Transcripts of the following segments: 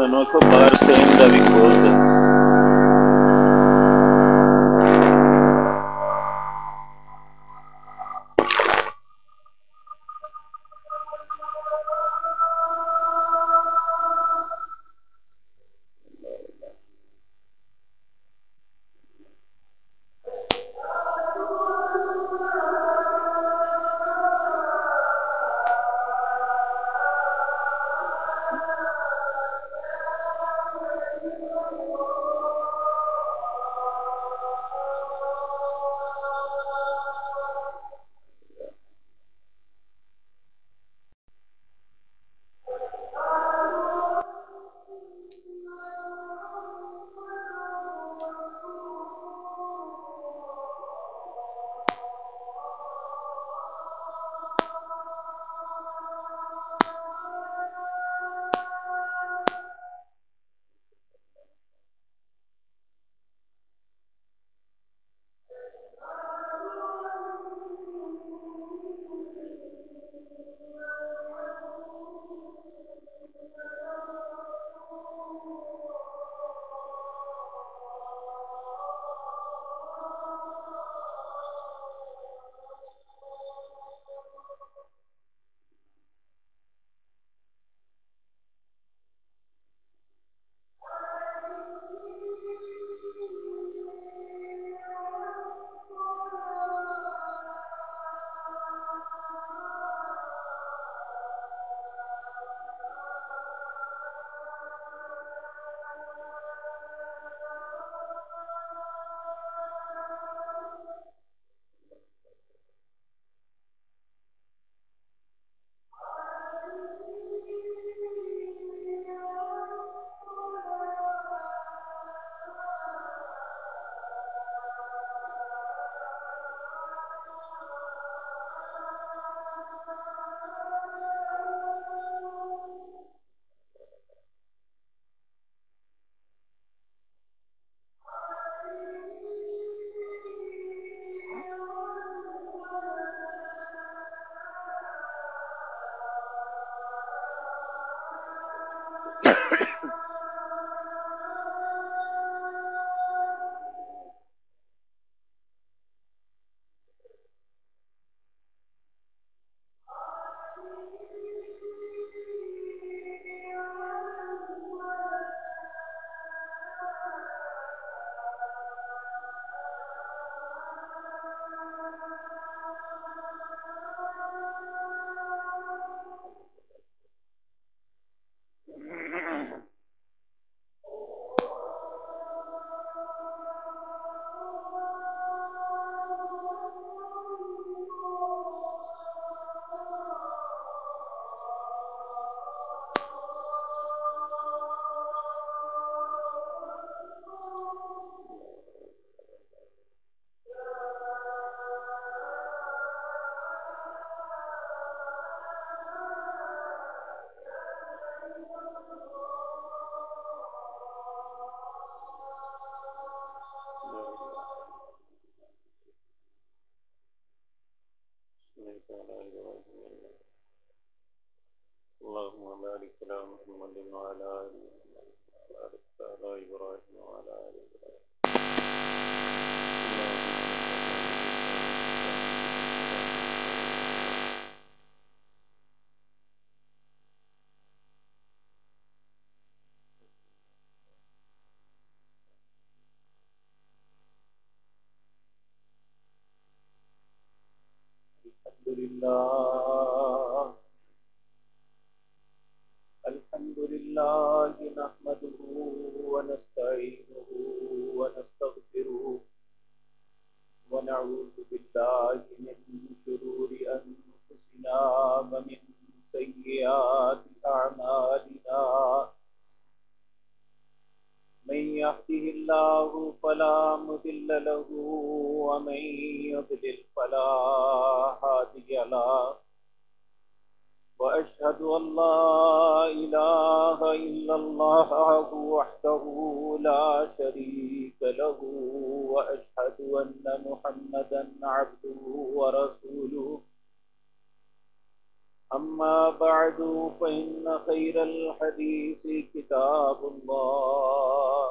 da nossa parte ainda vicosa. اللهم بارك على محمد وعلى آل محمد وبارك على إبراهيم وعلى آل إبراهيم. الحمد لله نحمده ونستعينه ونستغفره ونعوذ بالله من شرور أنفسنا ومن سيئات أعمالنا من يهده الله فلا مضل له ومن يضلل فلا هادي له وأشهد أن لا إله إلا الله وحده لا شريك له وأشهد أن محمدا عبده ورسوله أما بعد فإن خير الحديث كتاب الله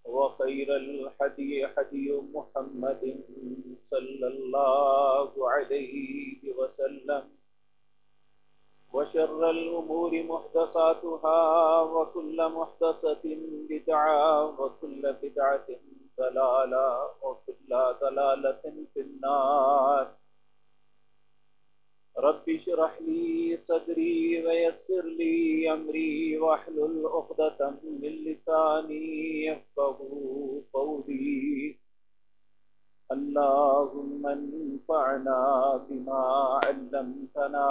وخير الحدي حدي محمد صلى الله عليه وسلم وشر الأمور محدثاتها وكل محدثة بدعة وكل بدعة ضلالة وكل ضلالة في النار رب اشرح لي صدري ويسر لي أمري واحلل عقدة من لساني يفقهوا قولي اللهم انفعنا بما علمتنا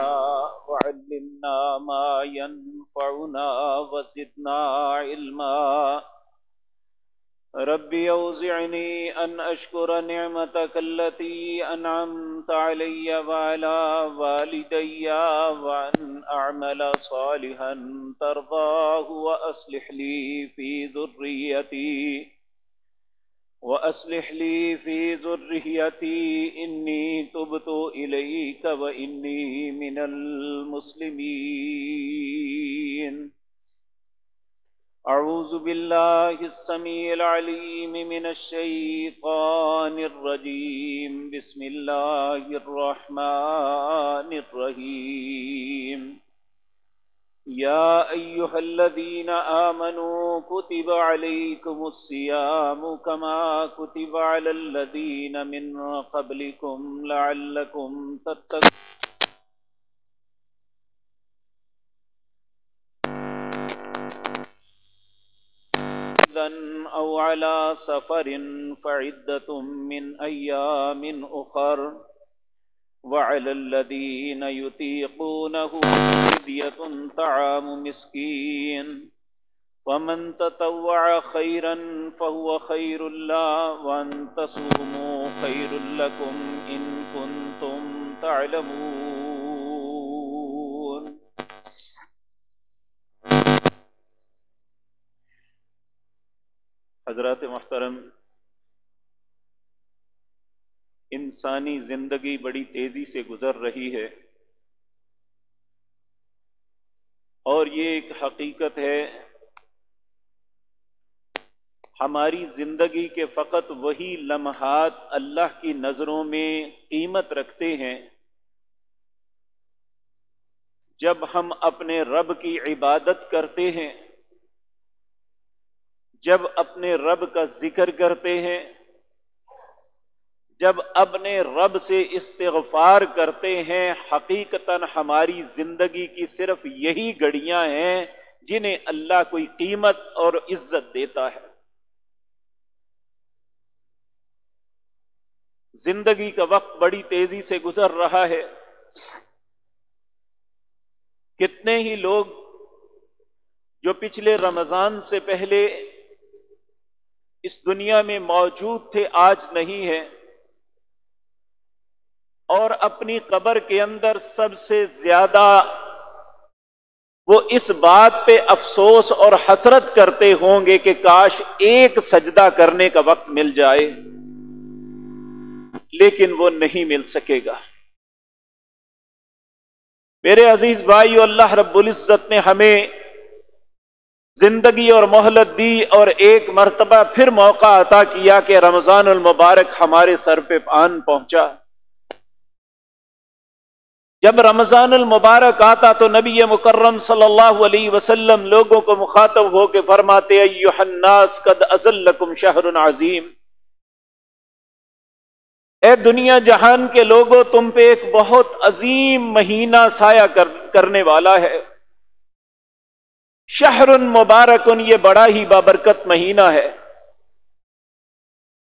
وعلمنا ما ينفعنا وزدنا علما ربي أوزعني أن أشكر نعمتك التي أنعمت علي وعلى والدي وأن أعمل صالحا ترضاه وأصلح لي في ذريتي إني تبت إليك وإني من المسلمين أعوذ بالله السميع العليم من الشيطان الرجيم بسم الله الرحمن الرحيم يا أيها الذين آمنوا كتب عليكم الصيام كما كتب على الذين من قبلكم لعلكم تتقون أو على سفر فعدة من أيام أخر وعلى الذين يطيقونه فدية طعام مسكين ومن تطوع خيرا فهو خير له وأن تصوموا خير لكم إن كنتم تعلمون. حضرات محترم، انسانی زندگی بڑی تیزی سے گزر رہی ہے اور یہ ایک حقیقت ہے، ہماری زندگی کے فقط وہی لمحات اللہ کی نظروں میں قیمت رکھتے ہیں جب ہم اپنے رب کی عبادت کرتے ہیں، جب اپنے رب کا ذکر کرتے ہیں، جب اپنے رب سے استغفار کرتے ہیں. حقیقتاً ہماری زندگی کی صرف یہی گھڑیاں ہیں جنہیں اللہ کوئی قیمت اور عزت دیتا ہے. زندگی کا وقت بڑی تیزی سے گزر رہا ہے. کتنے ہی لوگ جو پچھلے رمضان سے پہلے اس دنیا میں موجود تھے آج نہیں ہیں، اور اپنی قبر کے اندر سب سے زیادہ وہ اس بات پہ افسوس اور حسرت کرتے ہوں گے کہ کاش ایک سجدہ کرنے کا وقت مل جائے، لیکن وہ نہیں مل سکے گا. میرے عزیز بھائیو، اللہ رب العزت نے ہمیں زندگی اور مہلت دی اور ایک مرتبہ پھر موقع عطا کیا کہ رمضان المبارک ہمارے سر پہ آن پہنچا. جب رمضان المبارک آتا تو نبی مکرم صلی اللہ علیہ وسلم لوگوں کو مخاطب ہو کے فرماتے ایھا الناس قد اظلکم شہر عظیم، اے دنیا جہان کے لوگوں تم پہ ایک بہت عظیم مہینہ سایہ کرنے والا ہے. شہر مبارک، یہ بڑا ہی بابرکت مہینہ ہے.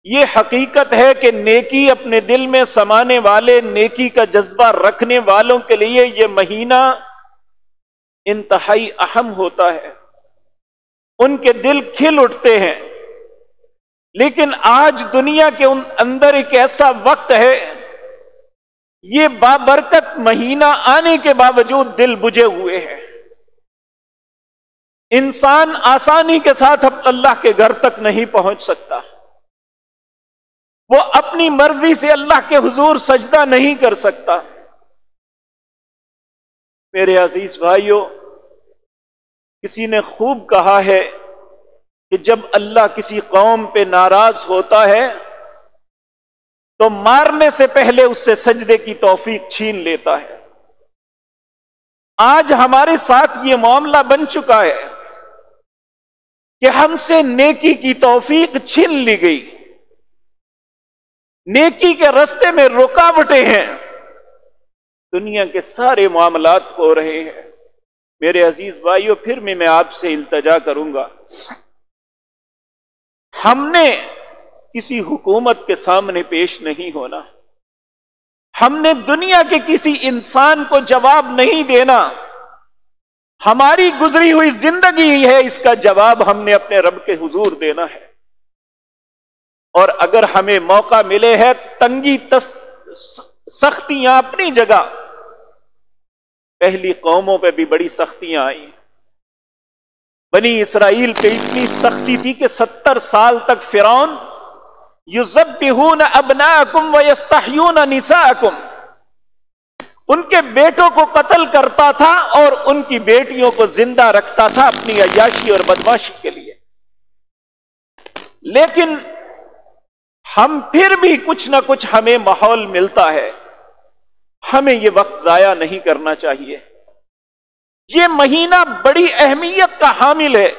یہ حقیقت ہے کہ نیکی اپنے دل میں سمانے والے، نیکی کا جذبہ رکھنے والوں کے لیے یہ مہینہ انتہائی اہم ہوتا ہے، ان کے دل کھل اٹھتے ہیں. لیکن آج دنیا کے اندر ایک ایسا وقت ہے، یہ بابرکت مہینہ آنے کے باوجود دل بجھے ہوئے ہیں. انسان آسانی کے ساتھ اللہ کے گھر تک نہیں پہنچ سکتا، وہ اپنی مرضی سے اللہ کے حضور سجدہ نہیں کر سکتا. میرے عزیز بھائیوں، کسی نے خوب کہا ہے کہ جب اللہ کسی قوم پہ ناراض ہوتا ہے تو مارنے سے پہلے اس سے سجدے کی توفیق چھین لیتا ہے۔ آج ہمارے ساتھ یہ معاملہ بن چکا ہے کہ ہم سے نیکی کی توفیق چھین لی گئی، نیکی کے راستے میں رکاوٹیں ہیں، دنیا کے سارے معاملات ہو رہے ہیں۔ میرے عزیز بھائیوں، پھر میں آپ سے التجا کروں گا، ہم نے کسی حکومت کے سامنے پیش نہیں ہونا، ہم نے دنیا کے کسی انسان کو جواب نہیں دینا، ہماری گزری ہوئی زندگی ہی ہے، اس کا جواب ہم نے اپنے رب کے حضور دینا ہے۔ اور اگر ہمیں موقع ملے ہے، تنگی سختیاں اپنی جگہ، پہلی قوموں پہ بھی بڑی سختیاں آئیں، بنی اسرائیل پہ اتنی سختی تھی کہ 70 سال تک فرعون یذبحون ابناءکم ویستحیون نساءکم، ان کے بیٹوں کو قتل کرتا تھا اور ان کی بیٹیوں کو زندہ رکھتا تھا اپنی عیاشی اور بدمعاشی کے لیے۔ لیکن ہم پھر بھی کچھ نہ کچھ ہمیں ماحول ملتا ہے، ہمیں یہ وقت ضائع نہیں کرنا چاہیے۔ یہ مہینہ بڑی اہمیت کا حامل ہے۔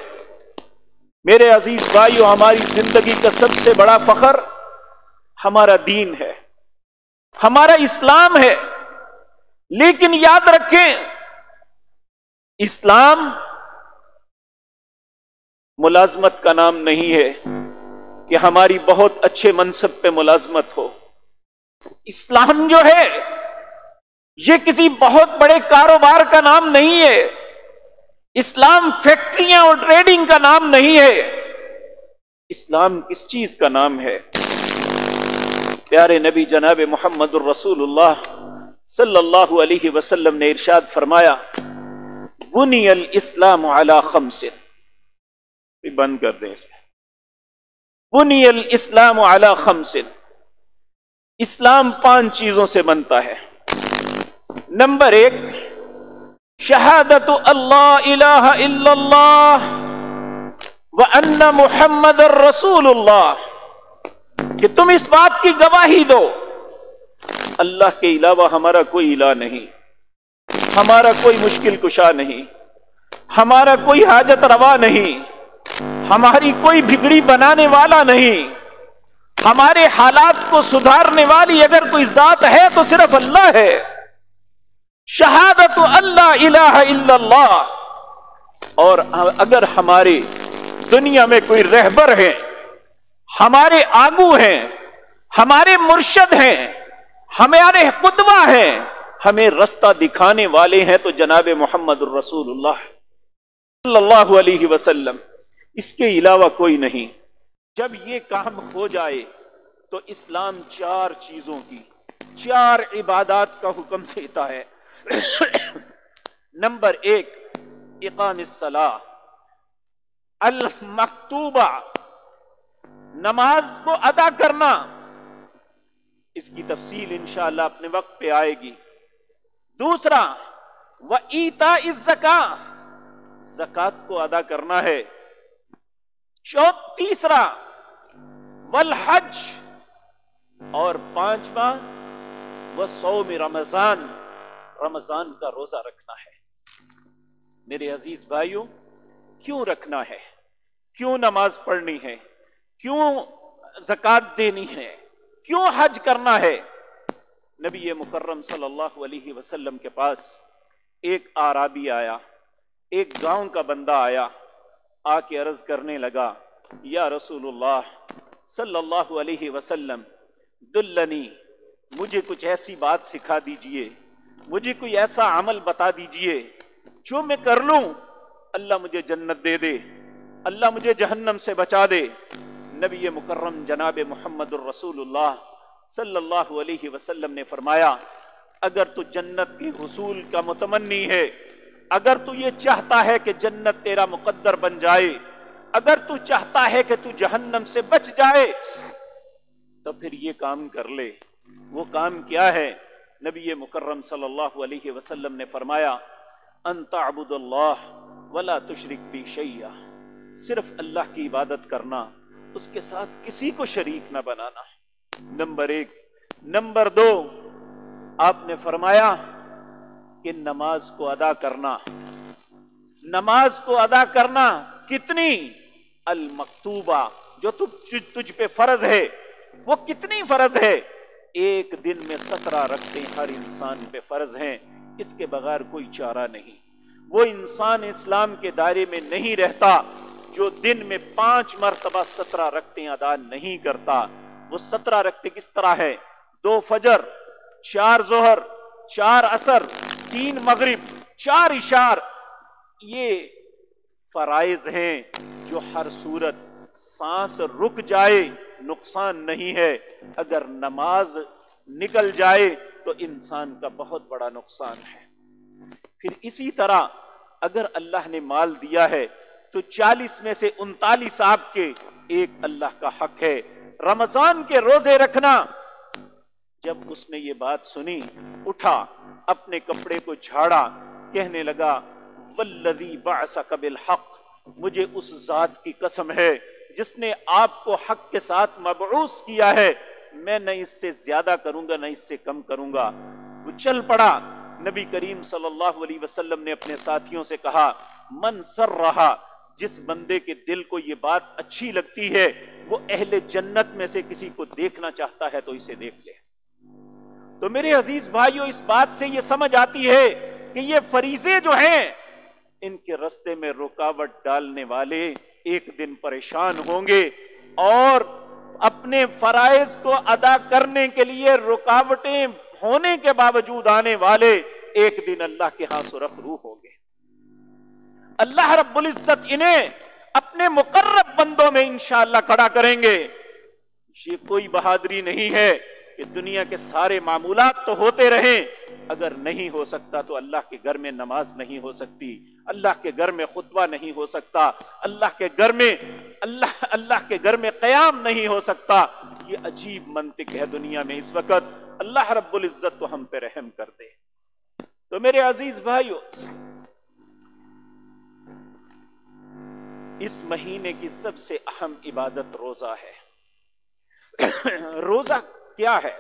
میرے عزیز بھائیو، ہماری زندگی کا سب سے بڑا فخر ہمارا دین ہے، ہمارا اسلام ہے۔ لیکن یاد رکھیں، اسلام ملازمت کا نام نہیں ہے کہ ہماری بہت اچھے منصب پہ ملازمت ہو۔ اسلام جو ہے یہ کسی بہت بڑے کاروبار کا نام نہیں ہے، اسلام فیکٹریاں اور ٹریڈنگ کا نام نہیں ہے۔ اسلام کس چیز کا نام ہے؟ پیارے نبی جناب محمد الرسول اللہ صلی اللہ علیہ وسلم نے ارشاد فرمایا، بنی الاسلام علی خمس، بند کر دیں، بنی الاسلام علی خمس، اسلام 5 چیزوں سے بنتا ہے۔ نمبر 1، شہادت اللہ الہ الا اللہ وان محمد الرسول اللہ، کہ تم اس بات کی گواہی دو اللہ کے علاوہ ہمارا کوئی الہ نہیں، ہمارا کوئی مشکل کشا نہیں، ہمارا کوئی حاجت روا نہیں، ہماری کوئی بگڑی بنانے والا نہیں، ہمارے حالات کو سدھارنے والی اگر کوئی ذات ہے تو صرف اللہ ہے۔ شہادت اللہ الہ الا اللہ۔ اور اگر ہماری دنیا میں کوئی رہبر ہیں، ہمارے آگو ہیں، ہمارے مرشد ہیں، ہمارے قدوہ ہیں، ہمیں رستہ دکھانے والے ہیں تو جناب محمد الرسول اللہ صلی اللہ علیہ وسلم، اس کے علاوہ کوئی نہیں۔ جب یہ کام ہو جائے تو اسلام 4 چیزوں کی، 4 عبادات کا حکم دیتا ہے۔ نمبر 1، اقام الصلاۃ المکتوبہ، نماز کو ادا کرنا۔ اس کی تفصیل انشاءاللہ اپنے وقت پہ آئے گی۔ دوسرا، وَإِيتَاءِ الزَّكَاةِ، زکوٰۃ کو ادا کرنا ہے۔ تیسرا، والحج، اور 5واں، وصوم رمضان، رمضان کا روزہ رکھنا ہے۔ میرے عزیز بھائیوں، کیوں رکھنا ہے؟ کیوں نماز پڑھنی ہے؟ کیوں زکوٰۃ دینی ہے؟ کیوں حج کرنا ہے؟ نبی مکرم صلی اللہ علیہ وسلم کے پاس ایک اعرابی آیا، ایک گاؤں کا بندہ آیا، آ کے عرض کرنے لگا، یا رسول اللہ صلی اللہ علیہ وسلم، دلنی، مجھے کچھ ایسی بات سکھا دیجئے، مجھے کوئی ایسا عمل بتا دیجئے جو میں کر لوں اللہ مجھے جنت دے دے، اللہ مجھے جہنم سے بچا دے۔ نبی مکرم جناب محمد الرسول اللہ صلی اللہ علیہ وسلم نے فرمایا، اگر تو جنت کے حصول کا متمنی ہے، اگر تو یہ چاہتا ہے کہ جنت تیرا مقدر بن جائے، اگر تو چاہتا ہے کہ تو جہنم سے بچ جائے، تو پھر یہ کام کر لے۔ وہ کام کیا ہے؟ نبی مکرم صلی اللہ علیہ وسلم نے فرمایا، ان تعبد اللہ ولا تشرک بی شیئا، صرف اللہ کی عبادت کرنا، اس کے ساتھ کسی کو شریک نہ بنانا، نمبر 1۔ نمبر 2، آپ نے فرمایا کہ نماز کو ادا کرنا، نماز کو ادا کرنا کتنی؟ المکتوبہ، جو تجھ پہ فرض ہے، وہ کتنی فرض ہے؟ ایک دن میں 17 رکعتیں ہر انسان پہ فرض ہیں، اس کے بغیر کوئی چارہ نہیں۔ وہ انسان اسلام کے دائرے میں نہیں رہتا جو دن میں 5 مرتبہ 17 رکعتیں ادا نہیں کرتا۔ وہ 17 رکعتیں کس طرح ہے؟ 2 فجر، 4 ظہر، 4 عصر، 3 مغرب، 4 عشاء، یہ فرائض ہیں جو ہر صورت سانس رک جائے نقصان نہیں ہے، اگر نماز نکل جائے تو انسان کا بہت بڑا نقصان ہے۔ پھر اسی طرح اگر اللہ نے مال دیا ہے تو 40 میں سے 39 آپ کے، ایک اللہ کا حق ہے۔ رمضان کے روزے رکھنا، جب اس نے یہ بات سنی، اٹھا، اپنے کپڑے کو جھاڑا، کہنے لگا والذی بعثک بالحق، مجھے اس ذات کی قسم ہے جس نے آپ کو حق کے ساتھ مبعوث کیا ہے، میں نہ اس سے زیادہ کروں گا نہ اس سے کم کروں گا۔ وہ چل پڑا۔ نبی کریم صلی اللہ علیہ وسلم نے اپنے ساتھیوں سے کہا من سر رہا، جس بندے کے دل کو یہ بات اچھی لگتی ہے، وہ اہل جنت میں سے کسی کو دیکھنا چاہتا ہے تو اسے دیکھ لے۔ تو میرے عزیز بھائیو، اس بات سے یہ سمجھ آتی ہے کہ یہ فریضے جو ہیں، ان کے رستے میں رکاوٹ ڈالنے والے ایک دن پریشان ہوں گے، اور اپنے فرائض کو ادا کرنے کے لیے رکاوٹیں ہونے کے باوجود آنے والے ایک دن اللہ کے ہاں سرخ روح ہوں گے۔ اللہ رب العزت انہیں اپنے مقرب بندوں میں انشاءاللہ کھڑا کریں گے۔ یہ کوئی بہادری نہیں ہے کہ دنیا کے سارے معمولات تو ہوتے رہیں، اگر نہیں ہو سکتا تو اللہ کے گھر میں نماز نہیں ہو سکتی، اللہ کے گھر میں خطبہ نہیں ہو سکتا، اللہ کے گھر میں قیام نہیں ہو سکتا۔ یہ عجیب منطق ہے دنیا میں اس وقت۔ اللہ رب العزت تو ہم پہ رحم کر دے۔ تو میرے عزیز بھائیو، اس مہینے کی سب سے اہم عبادت روزہ ہے۔ روزہ کیا ہے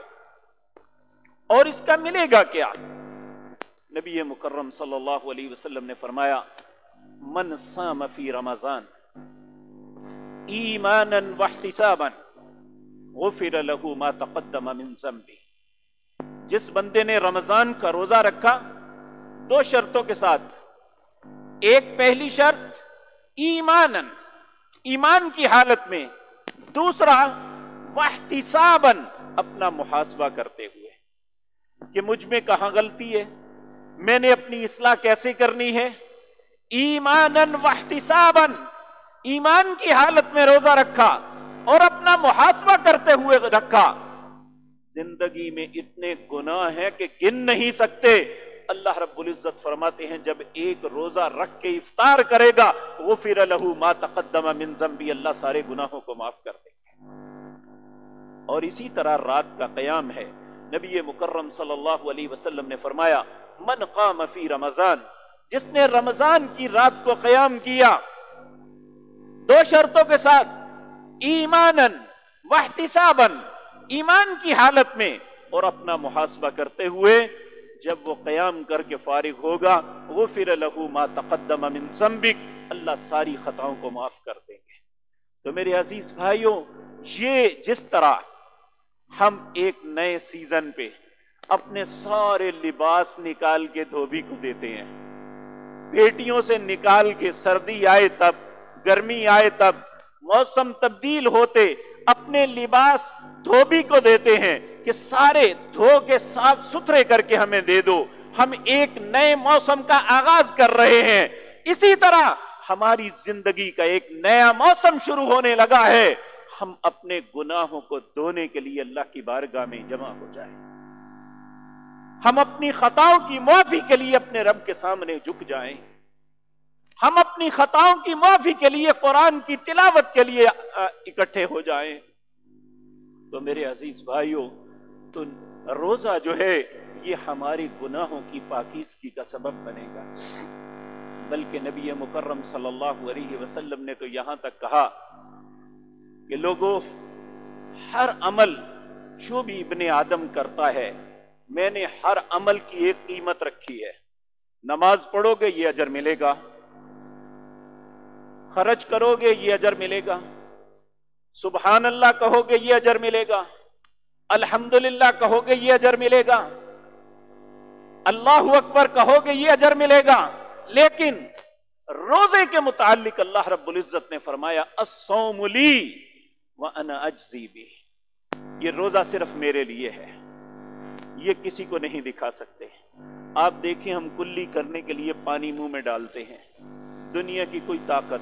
اور اس کا ملے گا کیا؟ نبی مکرم صلی اللہ علیہ وسلم نے فرمایا من صام فی رمضان ایمانا واحتسابا غفر له ما تقدم من ذنبه، جس بندے نے رمضان کا روزہ رکھا 2 شرطوں کے ساتھ، ایک پہلی شرط ایمانا، ایمان کی حالت میں، دوسرا واحتسابا، اپنا محاسبہ کرتے ہوئے کہ مجھ میں کہاں غلطی ہے، میں نے اپنی اصلاح کیسے کرنی ہے۔ ایمانا واحتسابا، ایمان کی حالت میں روزہ رکھا اور اپنا محاسبہ کرتے ہوئے رکھا۔ زندگی میں اتنے گناہ ہیں کہ گن نہیں سکتے۔ اللہ رب العزت فرماتے ہیں جب ایک روزہ رکھ کے افطار کرے گا غفر له ما تقدم من ذنبی، اللہ سارے گناہوں کو معاف کر دیں گے۔ اور اسی طرح رات کا قیام ہے۔ نبی مکرم صلی اللہ علیہ وسلم نے فرمایا من قام فی رمضان، جس نے رمضان کی رات کو قیام کیا 2 شرطوں کے ساتھ، ایمانا واحتسابا، ایمان کی حالت میں اور اپنا محاسبہ کرتے ہوئے، جب وہ قیام کر کے فارغ ہوگا غفر له ما تقدم من ذنبک، اللہ ساری خطاؤں کو معاف کر دیں گے۔ تو میرے عزیز بھائیوں، یہ جس طرح ہم ایک نئے سیزن پہ اپنے سارے لباس نکال کے دھوبی کو دیتے ہیں، پیٹیوں سے نکال کے، سردی آئے تب، گرمی آئے تب، موسم تبدیل ہوتے اپنے لباس دھوبی کو دیتے ہیں کہ سارے دھو کے صاف ستھرے کر کے ہمیں دے دو، ہم ایک نئے موسم کا آغاز کر رہے ہیں۔ اسی طرح ہماری زندگی کا ایک نیا موسم شروع ہونے لگا ہے، ہم اپنے گناہوں کو دھونے کے لیے اللہ کی بارگاہ میں جمع ہو جائیں، ہم اپنی خطاؤں کی معافی کے لیے اپنے رب کے سامنے جھک جائیں، ہم اپنی خطاؤں کی معافی کے لیے قرآن کی تلاوت کے لیے اکٹھے ہو جائیں۔ تو میرے عزیز بھائیوں، تو روزہ جو ہے یہ ہمارے گناہوں کی پاکیزگی کا سبب بنے گا، بلکہ نبی مکرم صلی اللہ علیہ وسلم نے تو یہاں تک کہا کہ لوگوں، ہر عمل جو بھی ابن آدم کرتا ہے، میں نے ہر عمل کی ایک قیمت رکھی ہے۔ نماز پڑھو گے یہ اجر ملے گا، خرچ کرو گے یہ اجر ملے گا، سبحان اللہ کہو گے یہ اجر ملے گا، الحمدللہ کہو گے یہ اجر ملے گا، اللہ اکبر کہو گے یہ اجر ملے گا۔ لیکن روزے کے متعلق اللہ رب العزت نے فرمایا الصوم لی وانا اجزی بہ، یہ روزہ صرف میرے لیے ہے، یہ کسی کو نہیں دکھا سکتے۔ آپ دیکھیں، ہم کلی کرنے کے لیے پانی منہ میں ڈالتے ہیں، دنیا کی کوئی طاقت،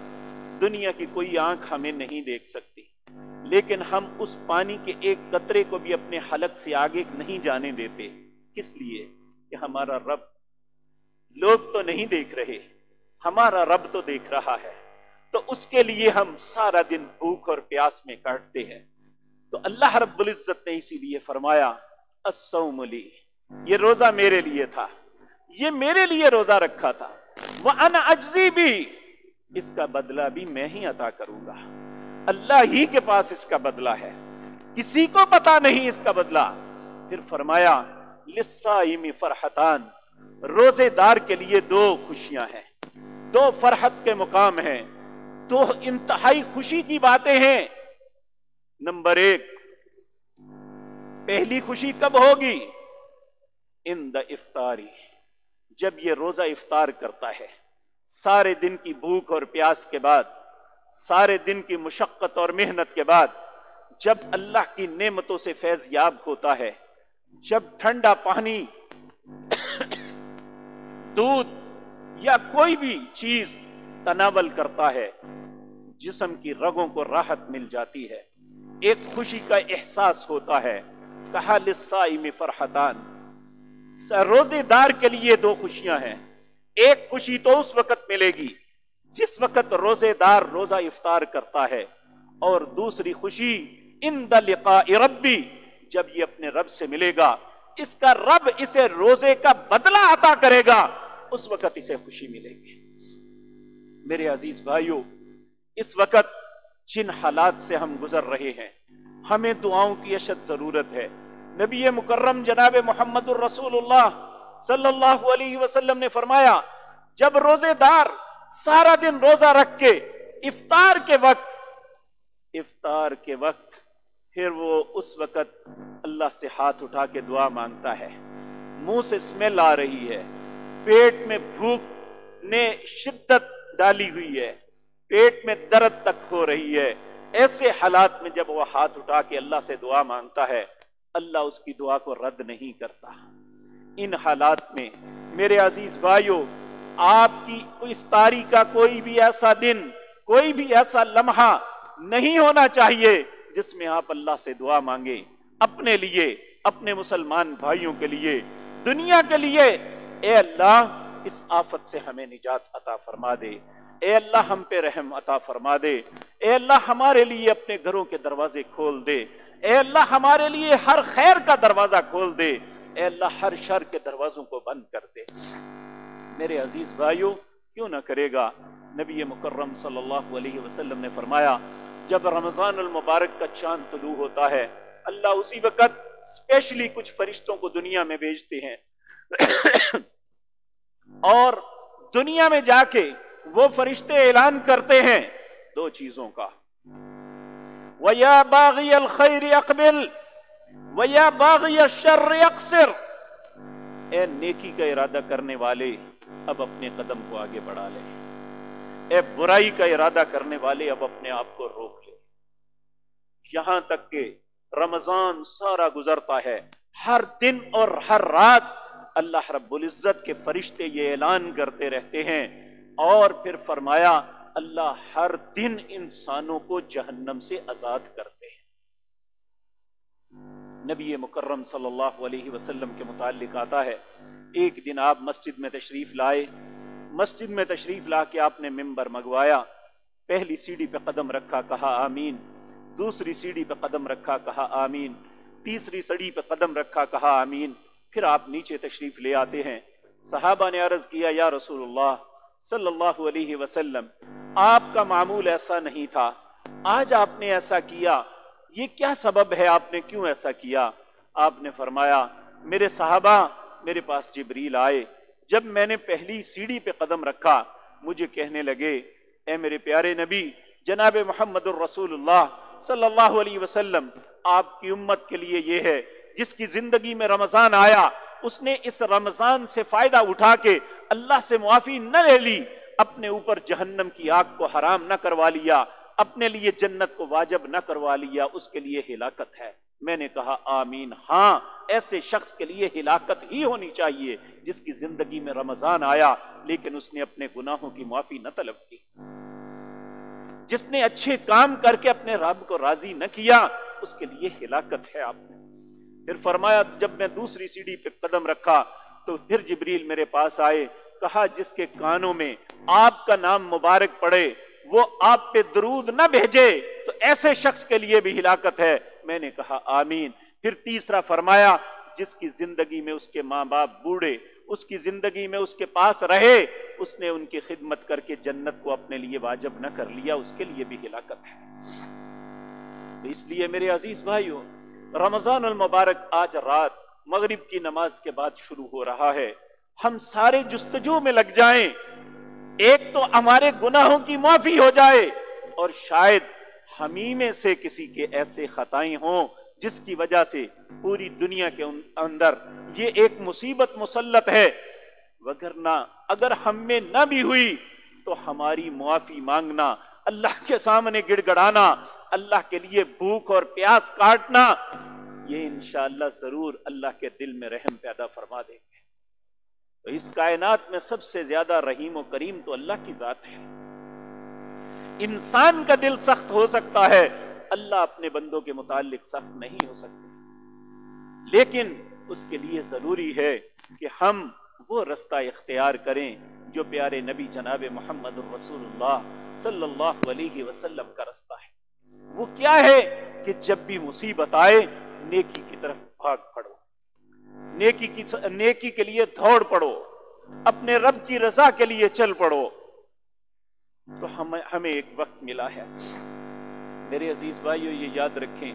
دنیا کی کوئی آنکھ ہمیں نہیں دیکھ سکتی، لیکن ہم اس پانی کے ایک قطرے کو بھی اپنے حلق سے آگے نہیں جانے دیتے۔ کس لیے؟ کہ ہمارا رب، لوگ تو نہیں دیکھ رہے، ہمارا رب تو دیکھ رہا ہے، تو اس کے لیے ہم سارا دن بھوک اور پیاس میں کاٹتے ہیں۔ تو اللہ رب العزت نے اسی لیے فرمایا الصوم لی، یہ روزہ میرے لیے تھا، یہ میرے لیے روزہ رکھا تھا، وَأَنَا أَجْزِي بِهِ، اس کا بدلہ بھی میں ہی عطا کروں گا، اللہ ہی کے پاس اس کا بدلہ ہے، کسی کو پتا نہیں اس کا بدلہ۔ پھر فرمایا لِلصَّائِمِ فَرْحَتَانِ، روزے دار کے لیے دو خوشیاں ہیں، دو فرحت کے مقام ہیں، دو انتہائی خوشی کی باتیں ہیں۔ نمبر ایک، پہلی خوشی کب ہوگی؟ عند افطاری، جب یہ روزہ افطار کرتا ہے، سارے دن کی بھوک اور پیاس کے بعد، سارے دن کی مشقت اور محنت کے بعد، جب اللہ کی نعمتوں سے فیض یاب ہوتا ہے، جب ٹھنڈا پانی، دودھ یا کوئی بھی چیز تناول کرتا ہے، جسم کی رگوں کو راحت مل جاتی ہے، ایک خوشی کا احساس ہوتا ہے۔ کہا للصائم فرحتان، روزے دار کے لیے دو خوشیاں ہیں، ایک خوشی تو اس وقت ملے گی جس وقت روزے دار روزہ افطار کرتا ہے، اور دوسری خوشی عند لقاء ربی، جب یہ اپنے رب سے ملے گا، اس کا رب اسے روزے کا بدلہ عطا کرے گا، اس وقت اسے خوشی ملے گی۔ میرے عزیز بھائیوں، اس وقت جن حالات سے ہم گزر رہے ہیں، ہمیں دعاؤں کی اشد ضرورت ہے۔ نبی مکرم جناب محمد الرسول اللہ صلی اللہ علیہ وسلم نے فرمایا، جب روزے دار سارا دن روزہ رکھ کے افطار کے وقت پھر وہ اس وقت اللہ سے ہاتھ اٹھا کے دعا مانگتا ہے، منہ سے اسمیل آ رہی ہے، پیٹ میں بھوک نے شدت ڈالی ہوئی ہے، پیٹ میں درد تک ہو رہی ہے، ایسے حالات میں جب وہ ہاتھ اٹھا کے اللہ سے دعا مانگتا ہے، اللہ اس کی دعا کو رد نہیں کرتا۔ ان حالات میں میرے عزیز بھائیوں، آپ کی افطاری کا کوئی بھی ایسا دن، کوئی بھی ایسا لمحہ نہیں ہونا چاہیے جس میں آپ اللہ سے دعا مانگیں، اپنے لیے، اپنے مسلمان بھائیوں کے لیے، دنیا کے لیے۔ اے اللہ، اس آفت سے ہمیں نجات عطا فرما دے، اے اللہ ہم پہ رحم عطا فرما دے، اے اللہ ہمارے لیے اپنے گھروں کے دروازے کھول دے، اے اللہ ہمارے لیے ہر خیر کا دروازہ کھول دے، اے اللہ ہر شر کے دروازوں کو بند کر دے۔ میرے عزیز بھائیوں، کیوں نہ کرے گا؟ نبی مکرم صلی اللہ علیہ وسلم نے فرمایا، جب رمضان المبارک کا چاند طلوع ہوتا ہے، اللہ اسی وقت اسپیشلی کچھ فرشتوں کو دنیا میں بھیجتے ہیں، اور دنیا میں جا کے وہ فرشتے اعلان کرتے ہیں دو چیزوں کا، وَيَا بَاغِيَ الْخَيْرِ اقبل وَيَا بَاغِيَ الشَّرِّ اقصر، اے نیکی کا ارادہ کرنے والے اب اپنے قدم کو آگے بڑھا لے، اے برائی کا ارادہ کرنے والے اب اپنے آپ کو روک لے۔ یہاں تک کہ رمضان سارا گزرتا ہے، ہر دن اور ہر رات اللہ رب العزت کے فرشتے یہ اعلان کرتے رہتے ہیں، اور پھر فرمایا اللہ ہر دن انسانوں کو جہنم سے آزاد کرتے ہیں۔ نبی مکرم صلی اللہ علیہ وسلم کے متعلق آتا ہے، ایک دن آپ مسجد میں تشریف لائے، مسجد میں تشریف لا کے آپ نے ممبر منگوایا، پہلی سیڑھی پہ قدم رکھا، کہا آمین، دوسری سیڑھی پہ قدم رکھا، کہا آمین، تیسری سیڑھی پہ قدم رکھا، کہا آمین، پھر آپ نیچے تشریف لے آتے ہیں۔ صحابہ نے عرض کیا یا رسول اللہ صلی اللہ علیہ وسلم، آپ کا معمول ایسا نہیں تھا، آج آپ نے ایسا کیا، یہ کیا سبب ہے، آپ نے کیوں ایسا کیا؟ آپ نے فرمایا میرے صحابہ میرے پاس جبریل آئے، جب میں نے پہلی سیڑھی پہ قدم رکھا مجھے کہنے لگے اے میرے پیارے نبی جناب محمد الرسول اللہ صلی اللہ علیہ وسلم، آپ کی امت کے لیے یہ ہے جس کی زندگی میں رمضان آیا اس نے اس رمضان سے فائدہ اٹھا کے اللہ سے معافی نہ لے لی، اپنے اوپر جہنم کی آگ کو حرام نہ کروا لیا، اپنے لیے جنت کو واجب نہ کروا لیا، اس کے لیے ہلاکت ہے۔ میں نے کہا آمین، ہاں ایسے شخص کے لیے ہلاکت ہی ہونی چاہیے جس کی زندگی میں رمضان آیا لیکن اس نے اپنے گناہوں کی معافی نہ طلب کی، جس نے اچھے کام کر کے اپنے رب کو راضی نہ کیا، اس کے لیے ہلاکت ہے۔ آپ نے پھر فرمایا جب میں دوسری سیڑھی پہ قدم رکھا تو پھر جبریل میرے پاس آئے، کہا جس کے کانوں میں آپ کا نام مبارک پڑے وہ آپ پہ درود نہ بھیجے تو ایسے شخص کے لیے بھی ہلاکت ہے۔ میں نے کہا آمین۔ پھر تیسرا فرمایا جس کی زندگی میں اس کے ماں باپ بوڑھے، اس کی زندگی میں اس کے پاس رہے، اس نے ان کی خدمت کر کے جنت کو اپنے لیے واجب نہ کر لیا، اس کے لیے بھی ہلاکت ہے۔ تو اس لیے میرے عزیز بھائیوں، رمضان المبارک آج رات مغرب کی نماز کے بعد شروع ہو رہا ہے، ہم سارے جستجو میں لگ جائیں، ایک تو ہمارے گناہوں کی معافی ہو جائے اور شاید ہمیں میں سے کسی کے ایسے خطائیں ہوں جس کی وجہ سے پوری دنیا کے اندر یہ ایک مصیبت مسلط ہے، وگرنہ اگر ہم میں نہ بھی ہوئی تو ہماری معافی مانگنا، اللہ کے سامنے گڑ گڑانا، اللہ کے لیے بھوک اور پیاس کاٹنا، یہ انشاءاللہ ضرور اللہ کے دل میں رحم پیدا فرما دیں گے۔ تو اس کائنات میں سب سے زیادہ رحیم و کریم تو اللہ کی ذات ہے۔ انسان کا دل سخت ہو سکتا ہے، اللہ اپنے بندوں کے متعلق سخت نہیں ہو سکتے، لیکن اس کے لیے ضروری ہے کہ ہم وہ رستہ اختیار کریں جو پیارے نبی جناب محمد الرسول اللہ صلی اللہ علیہ وسلم کا رستہ ہے۔ وہ کیا ہے کہ جب بھی مصیبت آئے نیکی کی طرف بھاگ پڑو، نیکی کے لیے دوڑ پڑو، اپنے رب کی رضا کے لیے چل پڑو۔ تو ہمیں ایک وقت ملا ہے میرے عزیز بھائیو، یہ یاد رکھیں،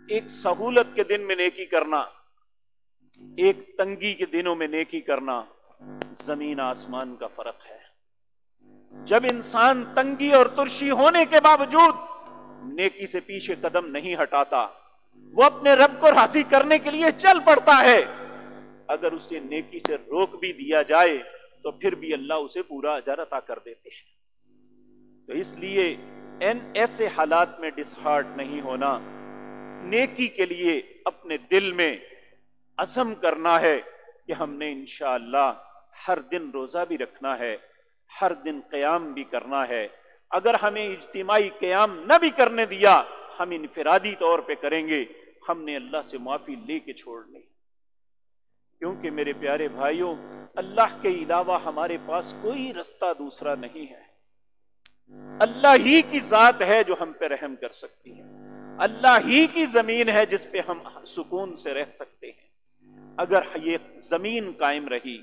ایک سہولت کے دن میں نیکی کرنا، ایک تنگی کے دنوں میں نیکی کرنا، زمین آسمان کا فرق ہے۔ جب انسان تنگی اور ترشی ہونے کے باوجود نیکی سے پیچھے قدم نہیں ہٹاتا، وہ اپنے رب کو راضی کرنے کے لیے چل پڑتا ہے، اگر اسے نیکی سے روک بھی دیا جائے تو پھر بھی اللہ اسے پورا اجر عطا کر دیتے ہیں۔ تو اس لیے ایسے حالات میں ڈس ہارٹ نہیں ہونا، نیکی کے لیے اپنے دل میں عزم کرنا ہے کہ ہم نے انشاءاللہ ہر دن روزہ بھی رکھنا ہے، ہر دن قیام بھی کرنا ہے، اگر ہمیں اجتماعی قیام نہ بھی کرنے دیا ہم انفرادی طور پہ کریں گے، ہم نے اللہ سے معافی لے کے چھوڑنی، کیونکہ میرے پیارے بھائیوں اللہ کے علاوہ ہمارے پاس کوئی رستہ دوسرا نہیں ہے۔ اللہ ہی کی ذات ہے جو ہم پہ رحم کر سکتی ہے، اللہ ہی کی زمین ہے جس پہ ہم سکون سے رہ سکتے ہیں۔ اگر یہ زمین قائم رہی،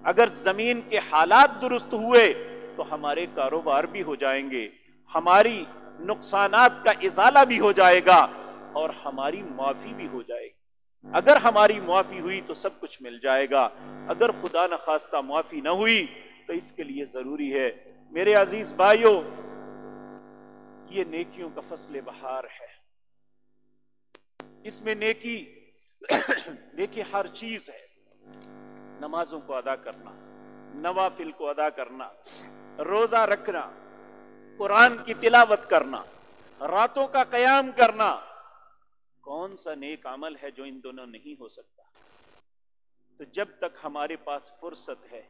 اگر زمین کے حالات درست ہوئے تو ہمارے کاروبار بھی ہو جائیں گے، ہماری نقصانات کا ازالہ بھی ہو جائے گا اور ہماری معافی بھی ہو جائے گی۔ اگر ہماری معافی ہوئی تو سب کچھ مل جائے گا، اگر خدا نخواستہ معافی نہ ہوئی تو اس کے لیے ضروری ہے میرے عزیز بھائیوں، یہ نیکیوں کا فصل بہار ہے، اس میں نیکی دیکھیے ہر چیز ہے، نمازوں کو ادا کرنا، نوافل کو ادا کرنا، روزہ رکھنا، قرآن کی تلاوت کرنا، راتوں کا قیام کرنا، کون سا نیک عمل ہے جو ان دونوں نہیں ہو سکتا؟ تو جب تک ہمارے پاس فرصت ہے،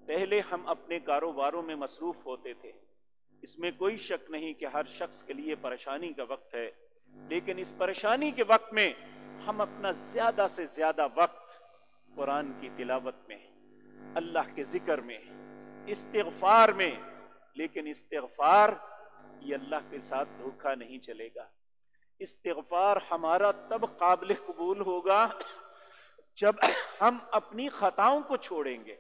پہلے ہم اپنے کاروباروں میں مصروف ہوتے تھے، اس میں کوئی شک نہیں کہ ہر شخص کے لیے پریشانی کا وقت ہے، لیکن اس پریشانی کے وقت میں ہم اپنا زیادہ سے زیادہ وقت قرآن کی تلاوت میں، اللہ کے ذکر میں، استغفار میں، لیکن استغفار یہ اللہ کے ساتھ دھوکا نہیں چلے گا۔ استغفار ہمارا تب قابل قبول ہوگا جب ہم اپنی خطاؤں کو چھوڑیں گے.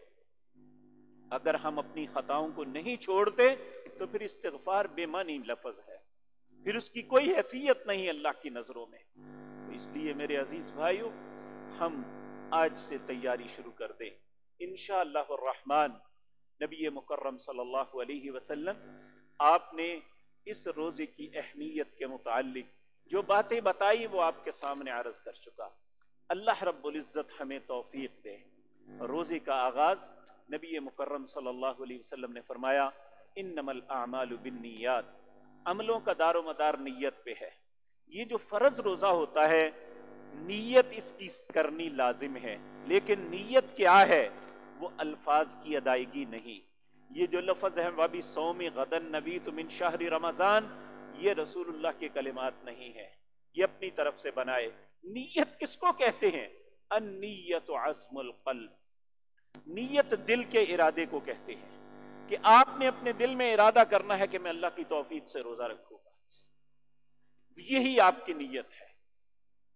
اگر ہم اپنی خطاؤں کو نہیں چھوڑتے تو پھر استغفار بے معنی لفظ ہے، پھر اس کی کوئی حیثیت نہیں اللہ کی نظروں میں. تو اس لیے میرے عزیز بھائیو، ہم آج سے تیاری شروع کر دیں. انشاءاللہ الرحمن نبی مکرم صلی اللہ علیہ وسلم آپ نے اس روزے کی اہمیت کے متعلق جو باتیں بتائی وہ آپ کے سامنے عرض کر چکا. اللہ رب العزت ہمیں توفیق دے. روزے کا آغاز نبی مکرم صلی اللہ علیہ وسلم نے فرمایا انما الاعمال بالنیات، عملوں کا دار و مدار نیت پہ ہے. یہ جو فرض روزہ ہوتا ہے نیت اس کی کرنی لازم ہے، لیکن نیت کیا ہے؟ وہ الفاظ کی ادائیگی نہیں. یہ جو لفظ ہے وَبِ صَوْمِ غَدًا نَبِیتُ مِنْ شَهْرِ رمضان، یہ رسول اللہ کے کلمات نہیں ہے، یہ اپنی طرف سے بنائے. نیت کس کو کہتے ہیں؟ النیت عزم القلب، نیت دل کے ارادے کو کہتے ہیں کہ آپ نے اپنے دل میں ارادہ کرنا ہے کہ میں اللہ کی توفیق سے روزہ رکھوں گا، یہی آپ کی نیت ہے.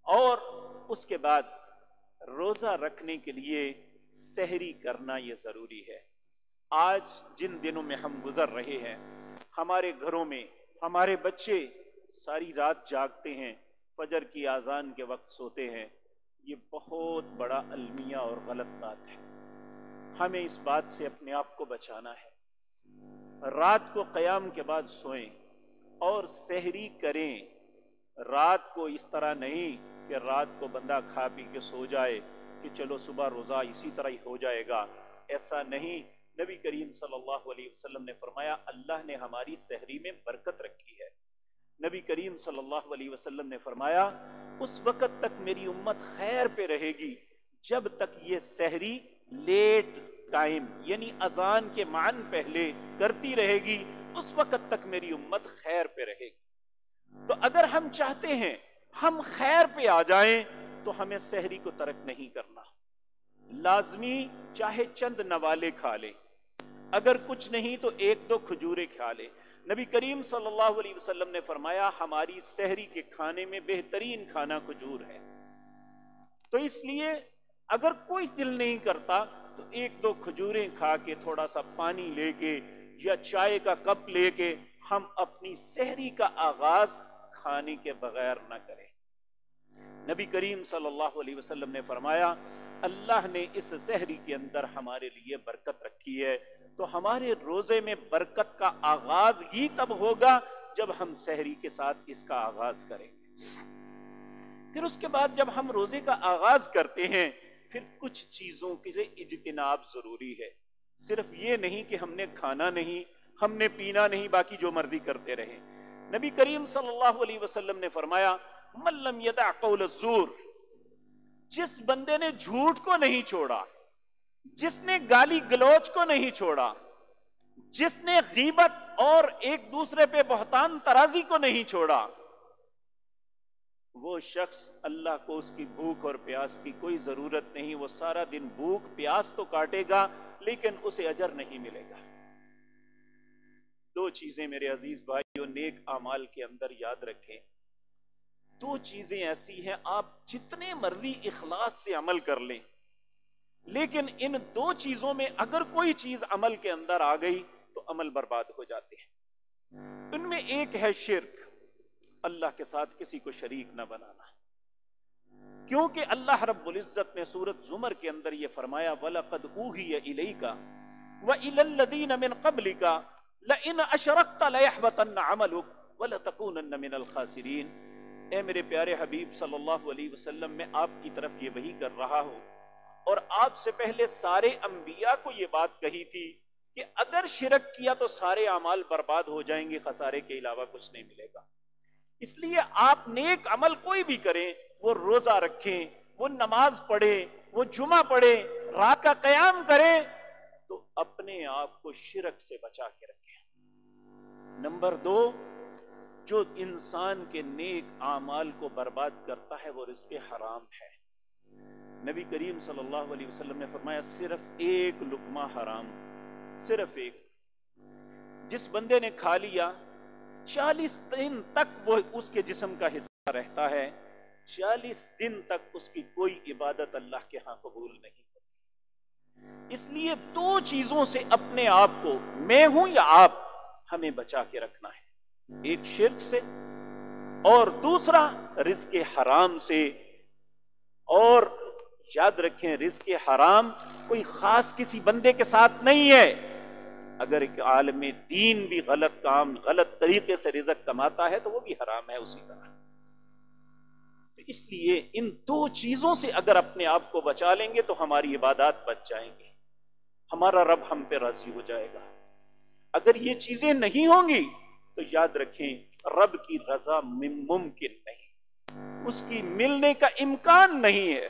اور اس کے بعد روزہ رکھنے کے لیے سحری کرنا یہ ضروری ہے. آج جن دنوں میں ہم گزر رہے ہیں، ہمارے گھروں میں ہمارے بچے ساری رات جاگتے ہیں، فجر کی اذان کے وقت سوتے ہیں. یہ بہت بڑا المیہ اور غلط بات ہے. ہمیں اس بات سے اپنے آپ کو بچانا ہے. رات کو قیام کے بعد سوئیں اور سحری کریں. رات کو اس طرح نہیں کہ رات کو بندہ کھا پی کے سو جائے کہ چلو صبح روزہ اسی طرح ہی ہو جائے گا. ایسا نہیں. نبی کریم صلی اللہ علیہ وسلم نے فرمایا اللہ نے ہماری سحری میں برکت رکھی ہے. نبی کریم صلی اللہ علیہ وسلم نے فرمایا اس وقت تک میری امت خیر پہ رہے گی جب تک یہ سحری لیٹ ٹائم یعنی اذان کے معن پہلے کرتی رہے گی، اس وقت تک میری امت خیر پہ رہے گی. تو اگر ہم چاہتے ہیں ہم خیر پہ آ جائیں تو ہمیں سحری کو ترک نہیں کرنا. لازمی چاہے چند نوالے کھا لے، اگر کچھ نہیں تو ایک دو کھجوریں کھا لے. نبی کریم صلی اللہ علیہ وسلم نے فرمایا ہماری سحری کے کھانے میں بہترین کھانا کھجور ہے. تو اس لیے اگر کوئی دل نہیں کرتا تو ایک دو کھجوریں کھا کے تھوڑا سا پانی لے کے یا چائے کا کپ لے کے ہم اپنی سحری کا آغاز کھانے کے بغیر نہ کریں. نبی کریم صلی اللہ علیہ وسلم نے فرمایا اللہ نے اس سحری کے اندر ہمارے لیے برکت رکھی ہے، تو ہمارے روزے میں برکت کا آغاز ہی تب ہوگا جب ہم سحری کے ساتھ اس کا آغاز کریں گے. پھر اس کے بعد جب ہم روزے کا آغاز کرتے ہیں پھر کچھ چیزوں کے اجتناب ضروری ہے. صرف یہ نہیں کہ ہم نے کھانا نہیں، ہم نے پینا نہیں، باقی جو مرضی کرتے رہیں. نبی کریم صلی اللہ علیہ وسلم نے فرمایا من لم یدع قول الزور، جس بندے نے جھوٹ کو نہیں چھوڑا، جس نے گالی گلوچ کو نہیں چھوڑا، جس نے غیبت اور ایک دوسرے پہ بہتان ترازی کو نہیں چھوڑا، وہ شخص اللہ کو اس کی بھوک اور پیاس کی کوئی ضرورت نہیں. وہ سارا دن بھوک پیاس تو کاٹے گا لیکن اسے اجر نہیں ملے گا. دو چیزیں میرے عزیز بھائیوں نیک اعمال کے اندر یاد رکھیں. دو چیزیں ایسی ہیں آپ جتنے مرضی اخلاص سے عمل کر لیں، لیکن ان دو چیزوں میں اگر کوئی چیز عمل کے اندر آ گئی تو عمل برباد ہو جاتے ہیں. ان میں ایک ہے شرک، اللہ کے ساتھ کسی کو شریک نہ بنانا. کیونکہ اللہ رب العزت نے سورۃ زمر کے اندر یہ فرمایا وَلَقَدْ أُوحِيَ إِلَيْكَ وَإِلَى الَّذِينَ مِنْ قَبْلِكَ لَئِنْ أَشْرَكْتَ لَيَحْبَطَنَّ عَمَلُكَ وَلَتَكُونَنَّ مِنَ الْخَاسِرِينَ. اے میرے پیارے حبیب صلی اللہ علیہ وسلم، میں آپ کی طرف یہ وحی کر رہا ہوں اور آپ سے پہلے سارے انبیاء کو یہ بات کہی تھی کہ اگر شرک کیا تو سارے اعمال برباد ہو جائیں گے، خسارے کے علاوہ کچھ نہیں ملے گا. اس لیے آپ نیک عمل کوئی بھی کریں، وہ روزہ رکھیں، وہ نماز پڑھیں، وہ جمعہ پڑھیں، رات کا قیام کریں، تو اپنے آپ کو شرک سے بچا کے رکھیں. نمبر دو، جو انسان کے نیک اعمال کو برباد کرتا ہے وہ رزق حرام ہے. نبی کریم صلی اللہ علیہ وسلم نے فرمایا صرف ایک لقمہ حرام، صرف ایک. جس بندے نے کھا لیا 40 دن تک وہ اس کے جسم کا حصہ رہتا ہے، 40 دن تک اس کی کوئی عبادت اللہ کے ہاں قبول نہیں ہوتی۔ اس لیے 2 چیزوں سے اپنے آپ کو، میں ہوں یا آپ، ہمیں بچا کے رکھنا ہے، ایک شرک سے اور دوسرا رزق حرام سے۔ اور یاد رکھیں رزق حرام کوئی خاص کسی بندے کے ساتھ نہیں ہے، اگر ایک عالم دین بھی غلط کام غلط طریقے سے رزق کماتا ہے تو وہ بھی حرام ہے اسی طرح۔ اس لیے ان 2 چیزوں سے اگر اپنے آپ کو بچا لیں گے تو ہماری عبادات بچ جائیں گی، ہمارا رب ہم پہ راضی ہو جائے گا۔ اگر یہ چیزیں نہیں ہوں گی تو یاد رکھیں رب کی رضا ممکن نہیں، اس کی ملنے کا امکان نہیں ہے۔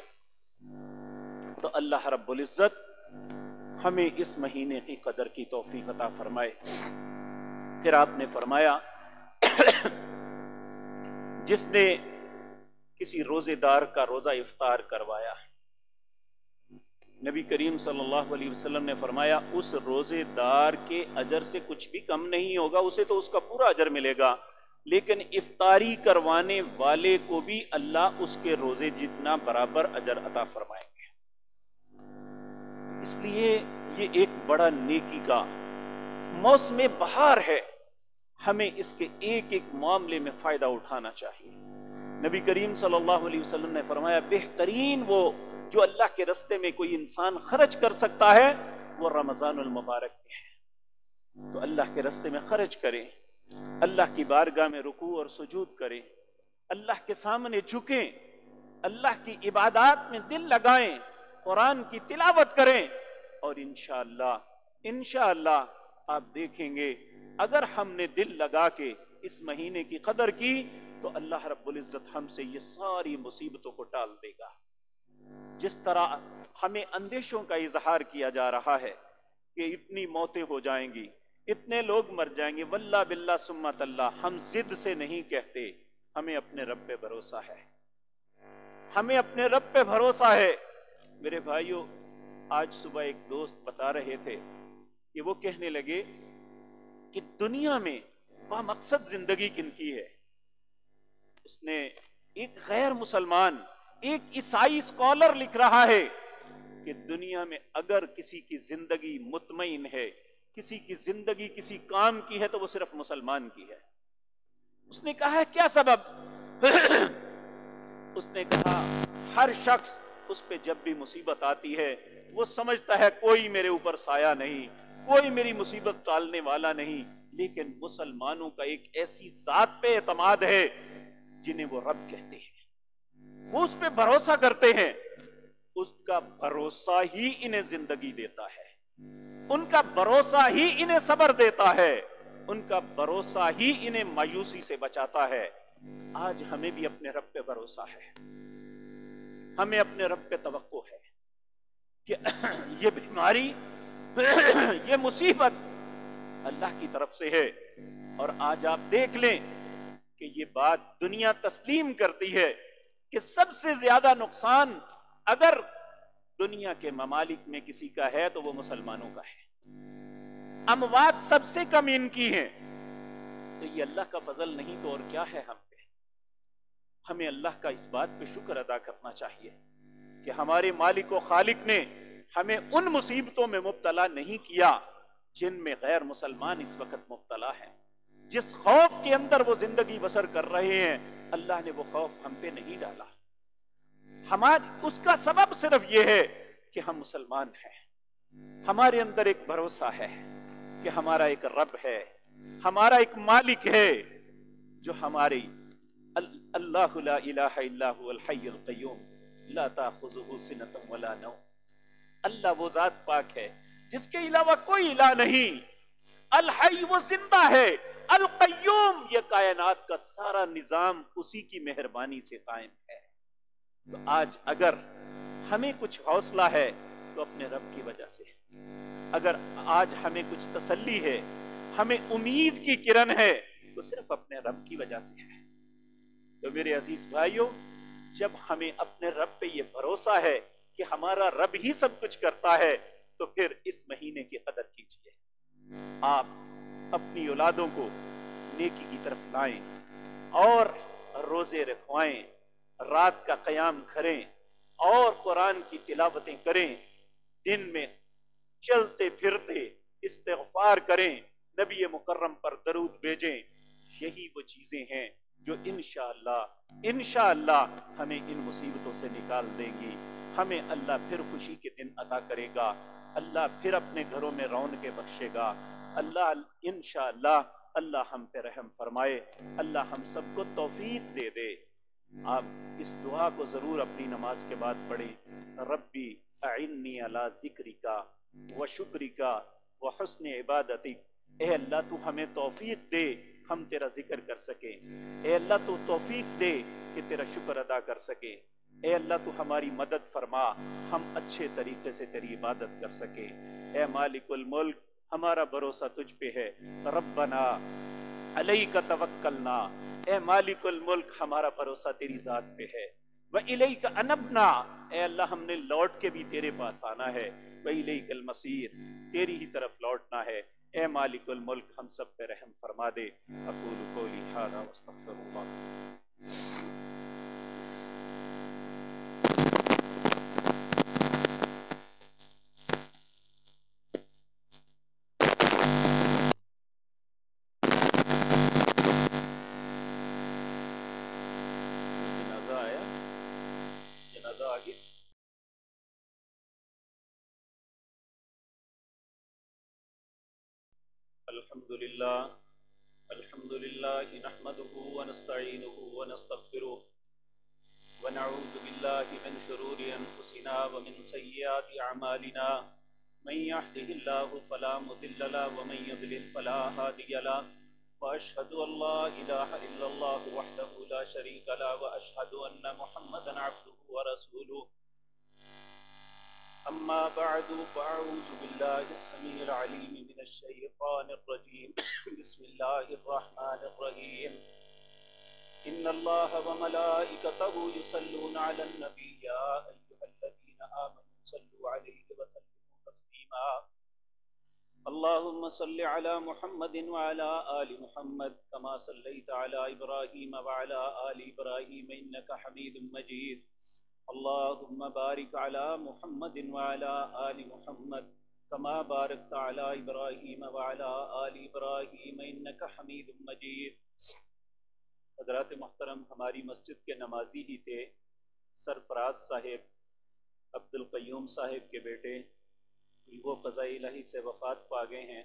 تو اللہ رب العزت ہمیں اس مہینے کی قدر کی توفیق عطا فرمائے۔ پھر آپ نے فرمایا جس نے کسی روزے دار کا روزہ افطار کروایا، نبی کریم صلی اللہ علیہ وسلم نے فرمایا اس روزے دار کے اجر سے کچھ بھی کم نہیں ہوگا، اسے تو اس کا پورا اجر ملے گا، لیکن افطاری کروانے والے کو بھی اللہ اس کے روزے جتنا برابر اجر عطا فرمائیں گے۔ اس لیے یہ ایک بڑا نیکی کا موسم بہار ہے، ہمیں اس کے ایک ایک معاملے میں فائدہ اٹھانا چاہیے۔ نبی کریم صلی اللہ علیہ وسلم نے فرمایا بہترین وہ جو اللہ کے راستے میں کوئی انسان خرچ کر سکتا ہے وہ رمضان المبارک میں ہے۔ تو اللہ کے راستے میں خرچ کریں، اللہ کی بارگاہ میں رکوع اور سجود کریں، اللہ کے سامنے جھکیں، اللہ کی عبادات میں دل لگائیں، قرآن کی تلاوت کریں، اور انشاءاللہ آپ دیکھیں گے اگر ہم نے دل لگا کے اس مہینے کی قدر کی تو اللہ رب العزت ہم سے یہ ساری مصیبتوں کو ٹال دے گا۔ جس طرح ہمیں اندیشوں کا اظہار کیا جا رہا ہے کہ اتنی موتیں ہو جائیں گی، اتنے لوگ مر جائیں گے، واللہ باللہ سمت اللہ، ہم ضد سے نہیں کہتے، ہمیں اپنے رب پہ بھروسہ ہے، ہمیں اپنے رب پہ بھروسہ ہے۔ میرے بھائیوں، آج صبح ایک دوست بتا رہے تھے کہ وہ کہنے لگے کہ دنیا میں بامقصد زندگی کن کی ہے؟ اس نے ایک غیر مسلمان، ایک عیسائی اسکالر لکھ رہا ہے کہ دنیا میں اگر کسی کی زندگی مطمئن ہے، کسی کی زندگی کسی کام کی ہے تو وہ صرف مسلمان کی ہے۔ اس نے کہا ہے کیا سبب؟ اس نے کہا ہر شخص اس پہ جب بھی مصیبت آتی ہے وہ سمجھتا ہے کوئی میرے اوپر سایہ نہیں، کوئی میری مصیبت ٹالنے والا نہیں، لیکن مسلمانوں کا ایک ایسی ذات پہ اعتماد ہے جنہیں وہ رب کہتے ہیں، وہ اس پہ بھروسہ کرتے ہیں، اس کا بھروسہ ہی انہیں زندگی دیتا ہے، ان کا بھروسہ ہی انہیں صبر دیتا ہے، ان کا بھروسہ ہی انہیں مایوسی سے بچاتا ہے۔ آج ہمیں بھی اپنے رب پہ بھروسہ ہے، ہمیں اپنے رب پہ توقع ہے کہ یہ بیماری یہ مصیبت اللہ کی طرف سے ہے۔ اور آج آپ دیکھ لیں کہ یہ بات دنیا تسلیم کرتی ہے کہ سب سے زیادہ نقصان اگر دنیا کے ممالک میں کسی کا ہے تو وہ مسلمانوں کا ہے، اموات سب سے کم ان کی ہیں۔ تو یہ اللہ کا فضل نہیں تو اور کیا ہے ہم پہ؟ ہمیں اللہ کا اس بات پہ شکر ادا کرنا چاہیے کہ ہمارے مالک و خالق نے ہمیں ان مصیبتوں میں مبتلا نہیں کیا جن میں غیر مسلمان اس وقت مبتلا ہیں۔ جس خوف کے اندر وہ زندگی بسر کر رہے ہیں اللہ نے وہ خوف ہم پہ نہیں ڈالا۔ اس کا سبب صرف یہ ہے کہ ہم مسلمان ہیں، ہمارے اندر ایک بھروسہ ہے کہ ہمارا ایک رب ہے، ہمارا ایک مالک ہے جو ہماری اللہ لا الہ الا هو الحی القیوم لا تاخذہ سنۃ ولا نوم۔ اللہ وہ ذات پاک ہے جس کے علاوہ کوئی الہ نہیں، الحی وہ زندہ ہے، القیوم یہ کائنات کا سارا نظام اسی کی مہربانی سے قائم ہے۔ تو آج اگر ہمیں کچھ حوصلہ ہے تو اپنے رب کی وجہ سے، اگر آج ہمیں کچھ تسلی ہے، ہمیں امید کی کرن ہے تو صرف اپنے رب کی وجہ سے ہے۔ تو میرے عزیز بھائیوں، جب ہمیں اپنے رب پہ یہ بھروسہ ہے کہ ہمارا رب ہی سب کچھ کرتا ہے تو پھر اس مہینے کی قدر کیجیے، آپ اپنی اولادوں کو نیکی کی طرف لائیں اور روزے رکھوائیں، رات کا قیام کریں اور قرآن کی تلاوتیں کریں، دن میں چلتے پھرتے استغفار کریں، نبی مکرم پر درود بھیجیں۔ یہی وہ چیزیں ہیں جو انشاءاللہ ہمیں ان مصیبتوں سے نکال دیں گی۔ ہمیں اللہ پھر خوشی کے دن عطا کرے گا، اللہ پھر اپنے گھروں میں رونقیں بخشے گا۔ اللہ انشاءاللہ اللہ ہم پہ رحم فرمائے، اللہ ہم سب کو توفیق دے دے۔ آپ اس دعا کو ضرور اپنی نماز کے بعد پڑھیں، ربی اعنی علی ذکرک و شکرک و حسن عبادتک۔ اے اللہ تو ہمیں توفیق دے ہم تیرا ذکر کر سکیں، اے اللہ تو توفیق دے کہ تیرا شکر ادا کر سکیں، اے اللہ تو ہماری مدد فرما ہم اچھے طریقے سے تیری عبادت کر سکیں۔ اے مالک الملک ہمارا بھروسہ تجھ پہ ہے، ربنا علیک توکلنا، اے مالک الملک ہمارا بھروسہ تیری ذات پہ ہے، وَإِلَيْكَ أَنَبْنَا، اے اللہ ہم نے لوٹ کے بھی تیرے پاس آنا ہے، وَإِلَيْكَ الْمَصِيرُ، تیری ہی طرف لوٹنا ہے۔ اے مالک الملک ہم سب پہ رحم فرما دے۔ اقول قولی ھذا واستغفر اللہ۔ جنازہ آیا، جنازہ آ گیا۔ الحمدللہ نحمده ونستعینه ونستغفره ونعوذ باللہ من شرور انفسنا ومن سیئات اعمالنا، من يهده الله فلا مضل له ومن يضلل فلا هادي له، واشهد ان لا اله الا الله وحده لا شريك له واشهد ان محمدا عبده ورسوله، اما بعد فاعوذ بالله السميع العليم من الشيطان الرجيم بسم الله الرحمن الرحيم، ان الله وملائكته يصلون على النبي يا ايها الذين امنوا صلوا عليه وسلموا تسليما، اللهم صل على محمد وعلى آل محمد كما صليت على إبراهيم وعلى آل إبراهيم إنك حميد مجيد، اللهم بارك على محمد وعلى آل محمد كما باركت على إبراهيم وعلى آل إبراهيم إنك حميد مجيد۔ حضرات محترم، ہماری مسجد کے نمازی ہی تھے سرفراز صاحب عبد القیوم صاحب کے بیٹے، وہ قضاء الہی سے وفات پا گئے ہیں۔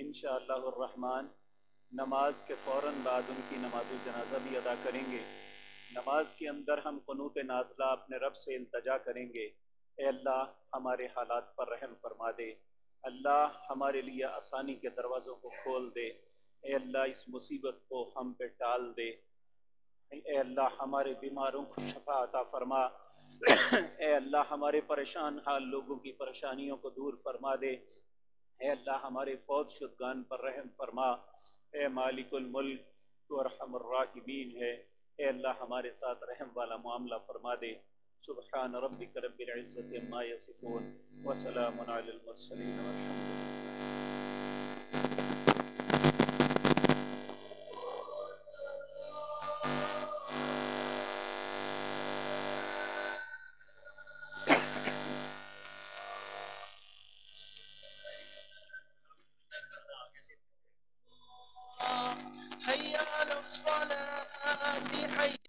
انشاءاللہ الرحمن نماز کے فوراً بعد ان کی نماز جنازہ بھی ادا کریں گے۔ نماز کے اندر ہم قنوت نازلہ اپنے رب سے التجا کریں گے، اے اللہ ہمارے حالات پر رحم فرما دے، اللہ ہمارے لیے آسانی کے دروازوں کو کھول دے، اے اللہ اس مصیبت کو ہم پہ ٹال دے، اے اللہ ہمارے بیماروں کو شفا عطا فرما، اے اللہ ہمارے پریشان حال لوگوں کی پریشانیوں کو دور فرما دے، اے اللہ ہمارے فوت شدگان پر رحم فرما، اے مالک الملک تو ارحم الراحمین ہے، اے اللہ ہمارے ساتھ رحم والا معاملہ فرما دے۔ سبحان ربک رب العزت عما یصفون وسلام علی المرسلین والحمد للہ۔ حي على الصلاة حي